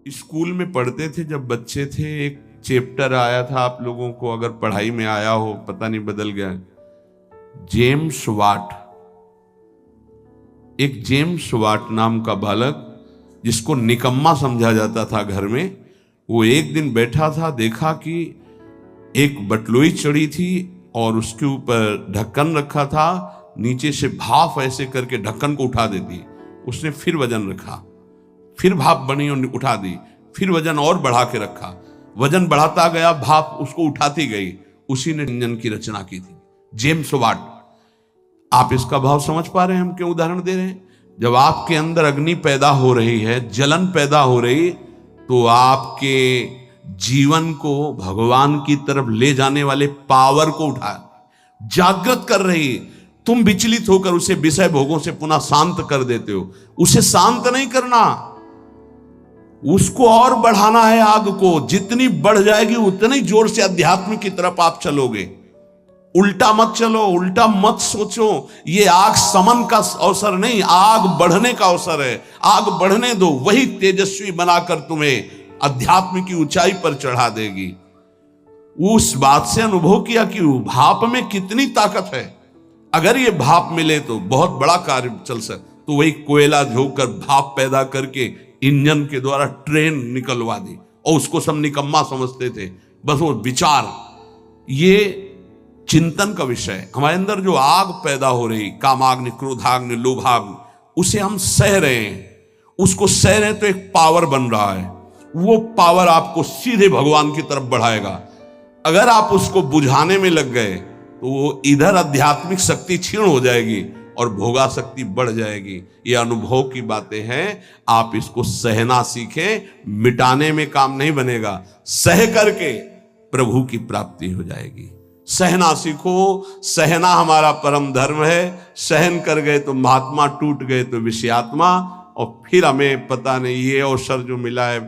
School में पढ़ते थे जब बच्चे थे, एक चैप्टर आया था, आप लोगों को अगर पढ़ाई में आया हो, पता नहीं बदल गया, जेम्स वाट। एक जेम्स वाट नाम का बालक, जिसको निकम्मा समझा जाता था घर में, वो एक दिन बैठा था, देखा कि एक बटलोई चढ़ी थी और उसके ऊपर ढक्कन रखा था, नीचे से भाप ऐसे करके ढक्कन को उठा देती। उसने फिर वजन रखा, फिर भाप बनी और उठा दी, फिर वजन और बढ़ा के रखा, वजन बढ़ाता गया, भाप उसको उठाती गई। उसी ने इंजन की रचना की थी, जेम्स वाट। आप इसका भाव समझ पा रहे हैं हम क्यों उदाहरण दे रहे हैं? जब आपके अंदर अग्नि पैदा हो रही है, जलन पैदा हो रही, तो आपके जीवन को भगवान की तरफ ले जाने वाले पावर को उठा जागृत कर रही। तुम विचलित होकर उसे विषय भोगों से पुनः शांत कर देते हो। उसे शांत नहीं करना, उसको और बढ़ाना है। आग को जितनी बढ़ जाएगी उतनी जोर से अध्यात्म की तरफ आप चलोगे। उल्टा मत चलो, उल्टा मत सोचो। ये आग समन का अवसर नहीं, आग बढ़ने का अवसर है। आग बढ़ने दो, वही तेजस्वी बनाकर तुम्हें अध्यात्म की ऊंचाई पर चढ़ा देगी। उस बात से अनुभव किया कि भाप में कितनी ताकत है। अगर ये भाप मिले तो बहुत बड़ा कार्य चल सकता। तो वही कोयला झोंककर भाप पैदा करके इंजन के द्वारा ट्रेन निकलवा दी, और उसको सब निकम्मा समझते थे। बस वो विचार, ये चिंतन का विषय। हमारे अंदर जो आग पैदा हो रही, कामाग्नि, क्रोधाग्नि, लोभाग्नि, उसे हम सह रहे हैं। उसको सह रहे हैं तो एक पावर बन रहा है। वो पावर आपको सीधे भगवान की तरफ बढ़ाएगा। अगर आप उसको बुझाने में लग गए तो वो इधर आध्यात्मिक शक्ति क्षीण हो जाएगी और भोगा शक्ति बढ़ जाएगी। ये अनुभव की बातें हैं। आप इसको सहना सीखें, मिटाने में काम नहीं बनेगा। सह करके प्रभु की प्राप्ति हो जाएगी। सहना सीखो, सहना हमारा परम धर्म है। सहन कर गए तो महात्मा, टूट गए तो विषयात्मा, और फिर हमें पता नहीं ये अवसर जो मिला है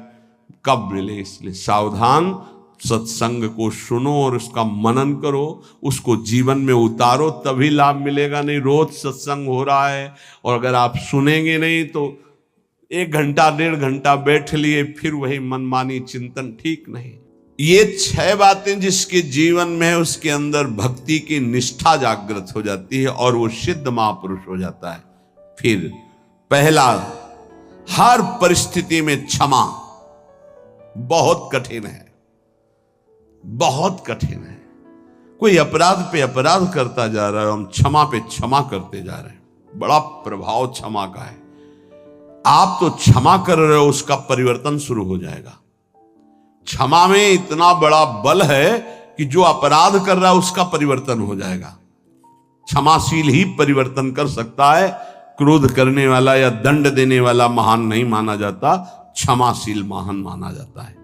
कब मिले। इसलिए सावधान, सत्संग को सुनो और उसका मनन करो, उसको जीवन में उतारो, तभी लाभ मिलेगा। नहीं रोज सत्संग हो रहा है और अगर आप सुनेंगे नहीं तो 1 घंटा 1.5 घंटा बैठ लिए, फिर वही मनमानी चिंतन, ठीक नहीं। ये 6 बातें जिसके जीवन में है, उसके अंदर भक्ति की निष्ठा जागृत हो जाती है और वो सिद्ध महापुरुष हो जाता है। फिर पहला, हर परिस्थिति में क्षमा। बहुत कठिन है, बहुत कठिन है। कोई अपराध पे अपराध करता जा रहा है, हम क्षमा पे क्षमा करते जा रहे हैं। बड़ा प्रभाव क्षमा का है। आप तो क्षमा कर रहे हो, उसका परिवर्तन शुरू हो जाएगा। क्षमा में इतना बड़ा बल है कि जो अपराध कर रहा है उसका परिवर्तन हो जाएगा। क्षमाशील ही परिवर्तन कर सकता है। क्रोध करने वाला या दंड देने वाला महान नहीं माना जाता, क्षमाशील महान माना जाता है।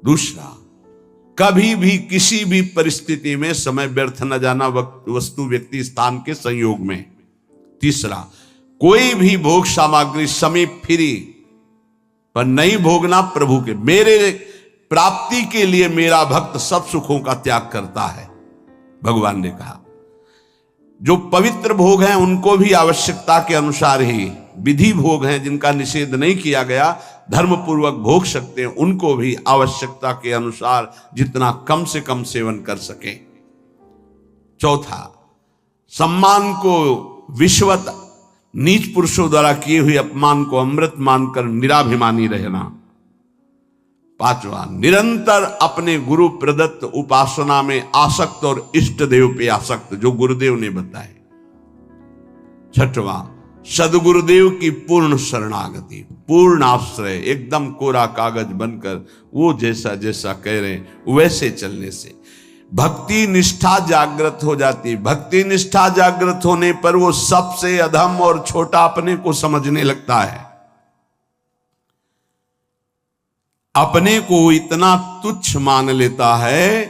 दूसरा, कभी भी किसी भी परिस्थिति में समय व्यर्थ न जाना, वस्तु, व्यक्ति, स्थान के संयोग में। तीसरा, कोई भी भोग सामग्री समीप फिरी पर नहीं भोगना प्रभु के। मेरे प्राप्ति के लिए मेरा भक्त सब सुखों का त्याग करता है, भगवान ने कहा। जो पवित्र भोग हैं उनको भी आवश्यकता के अनुसार ही, विधि भोग हैं जिनका निषेध नहीं किया गया, धर्म पूर्वक भोग सकते हैं, उनको भी आवश्यकता के अनुसार जितना कम से कम सेवन कर सके। चौथा, सम्मान को विश्वत, नीच पुरुषों द्वारा किए हुए अपमान को अमृत मानकर निराभिमानी रहना। पांचवा, निरंतर अपने गुरु प्रदत्त उपासना में आसक्त और इष्ट देव पे आसक्त, जो गुरुदेव ने बताए। छठवां, सदगुरुदेव की पूर्ण शरणागति, पूर्ण आश्रय, एकदम कोरा कागज बनकर वो जैसा जैसा कह रहे हैं वैसे चलने से भक्ति निष्ठा जागृत हो जाती। भक्ति निष्ठा जागृत होने पर वो सबसे अधम और छोटा अपने को समझने लगता है। अपने को इतना तुच्छ मान लेता है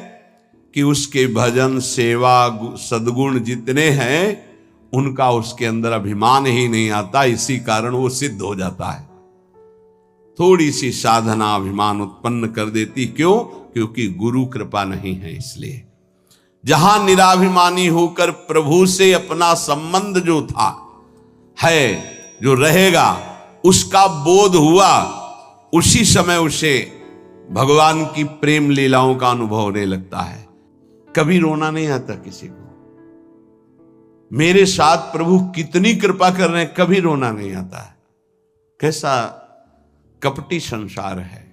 कि उसके भजन, सेवा, सद्गुण जितने हैं उनका उसके अंदर अभिमान ही नहीं आता। इसी कारण वो सिद्ध हो जाता है। थोड़ी सी साधना अभिमान उत्पन्न कर देती। क्यों? क्योंकि गुरु कृपा नहीं है। इसलिए जहां निराभिमानी होकर प्रभु से अपना संबंध जो था है, जो रहेगा, उसका बोध हुआ उसी समय उसे भगवान की प्रेम लीलाओं का अनुभव होने लगता है। कभी रोना नहीं आता किसी को, मेरे साथ प्रभु कितनी कृपा कर रहे हैं, कभी रोना नहीं आता है। कैसा कपटी संसार है।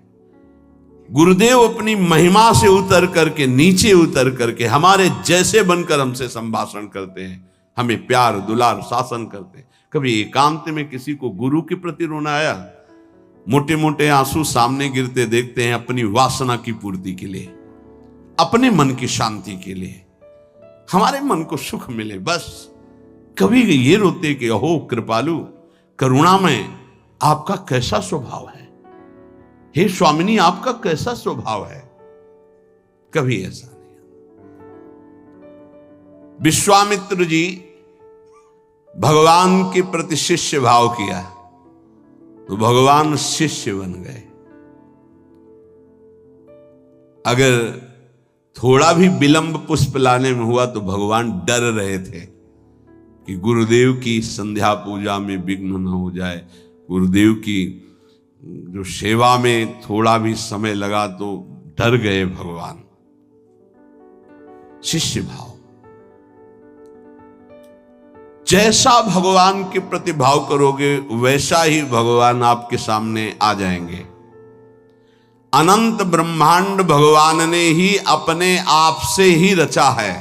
गुरुदेव अपनी महिमा से उतर करके, नीचे उतर करके हमारे जैसे बनकर हमसे संभाषण करते हैं, हमें प्यार दुलार शासन करते हैं। कभी एकांत में किसी को गुरु के प्रति रोना आया? मोटे मोटे आंसू सामने गिरते देखते हैं अपनी वासना की पूर्ति के लिए, अपने मन की शांति के लिए, हमारे मन को सुख मिले बस। कभी ये रोते कि अहो कृपालु करुणा में आपका कैसा स्वभाव है, हे स्वामिनी आपका कैसा स्वभाव है? कभी ऐसा नहीं। विश्वामित्र जी भगवान के प्रति शिष्य भाव किया तो भगवान शिष्य बन गए। अगर थोड़ा भी विलंब पुष्प लाने में हुआ तो भगवान डर रहे थे कि गुरुदेव की संध्या पूजा में विघ्न न हो जाए, गुरुदेव की जो सेवा में थोड़ा भी समय लगा तो डर गए भगवान। शिष्य भाव, जैसा भगवान के प्रति भाव करोगे वैसा ही भगवान आपके सामने आ जाएंगे। अनंत ब्रह्मांड भगवान ने ही अपने आप से ही रचा है।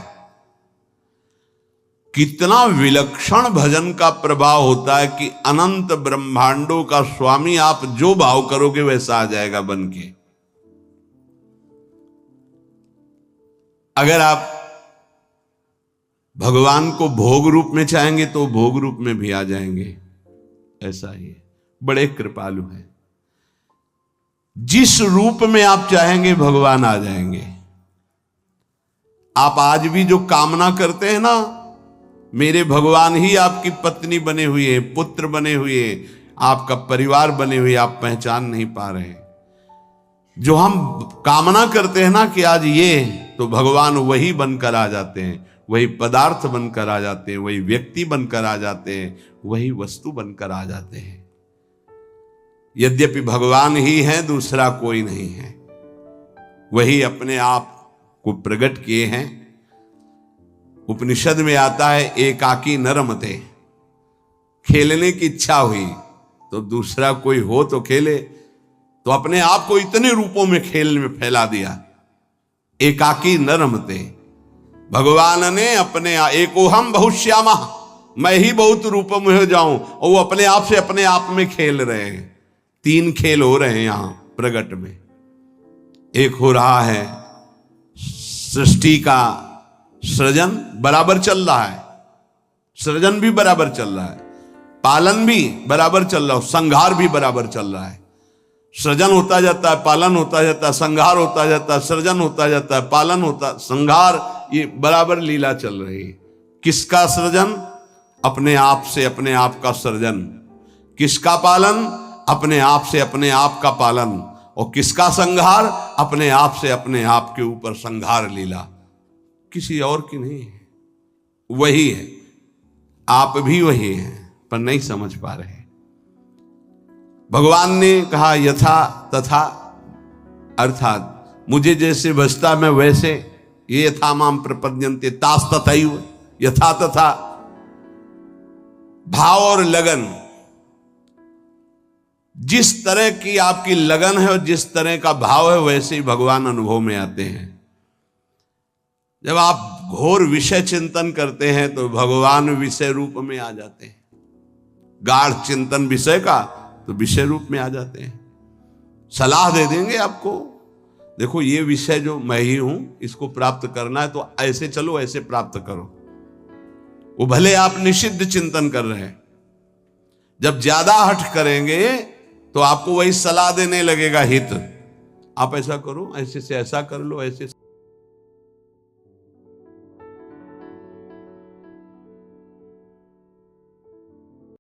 कितना विलक्षण भजन का प्रभाव होता है कि अनंत ब्रह्मांडों का स्वामी आप जो भाव करोगे वैसा आ जाएगा बन के। अगर आप भगवान को भोग रूप में चाहेंगे तो भोग रूप में भी आ जाएंगे। ऐसा ही है, बड़े कृपालु हैं। जिस रूप में आप चाहेंगे भगवान आ जाएंगे। आप आज भी जो कामना करते हैं ना, मेरे भगवान ही आपकी पत्नी बने हुए हैं, पुत्र बने हुए हैं, आपका परिवार बने हुए, आप पहचान नहीं पा रहे हैं। जो हम कामना करते हैं ना कि आज ये, तो भगवान वही बनकर आ जाते हैं, वही पदार्थ बनकर आ जाते हैं, वही व्यक्ति बनकर आ जाते हैं, वही वस्तु बनकर आ जाते हैं। यद्यपि भगवान ही है, दूसरा कोई नहीं है। वही अपने आप को प्रकट किए हैं। उपनिषद में आता है एकाकी न रमते। खेलने की इच्छा हुई तो दूसरा कोई हो तो खेले, तो अपने आप को इतने रूपों में खेल में फैला दिया। एकाकी न रमते, भगवान ने अपने एकोहम बहुश्यामा, मैं ही बहुत रूपों में हो जाऊं, और वो अपने आप से अपने आप में खेल रहे हैं। 3 खेल हो रहे हैं यहां प्रगट में। एक हो रहा है सृष्टि का सृजन बराबर चल रहा है, सृजन भी बराबर चल रहा है, पालन भी बराबर चल रहा है, संहार भी बराबर चल रहा है। सृजन होता जाता है, पालन होता जाता है, संहार होता जाता है, सृजन होता जाता है, पालन होता, संहार, ये बराबर लीला चल रही है। किसका सृजन? अपने आप से अपने आप का सृजन। किसका पालन? अपने आप से अपने आप का पालन। और किसका संहार? अपने आप से अपने आप के ऊपर संहार लीला। किसी और की नहीं है, वही है। आप भी वही हैं पर नहीं समझ पा रहे। भगवान ने कहा यथा तथा, अर्थात मुझे जैसे बसता मैं वैसे, ये यथा माम प्रपद्यन्ते तास तथैव, यथा तथा। भाव और लगन, जिस तरह की आपकी लगन है और जिस तरह का भाव है वैसे ही भगवान अनुभव में आते हैं। जब आप घोर विषय चिंतन करते हैं तो भगवान विषय रूप में आ जाते हैं। गाढ़ चिंतन विषय का तो विषय रूप में आ जाते हैं। सलाह दे देंगे आपको, देखो ये विषय जो मैं ही हूं, इसको प्राप्त करना है तो ऐसे चलो, ऐसे प्राप्त करो। वो भले आप निषिद्ध चिंतन कर रहे हैं, जब ज्यादा हठ करेंगे तो आपको वही सलाह देने लगेगा हित। आप ऐसा करो, ऐसे से ऐसा कर लो, ऐसे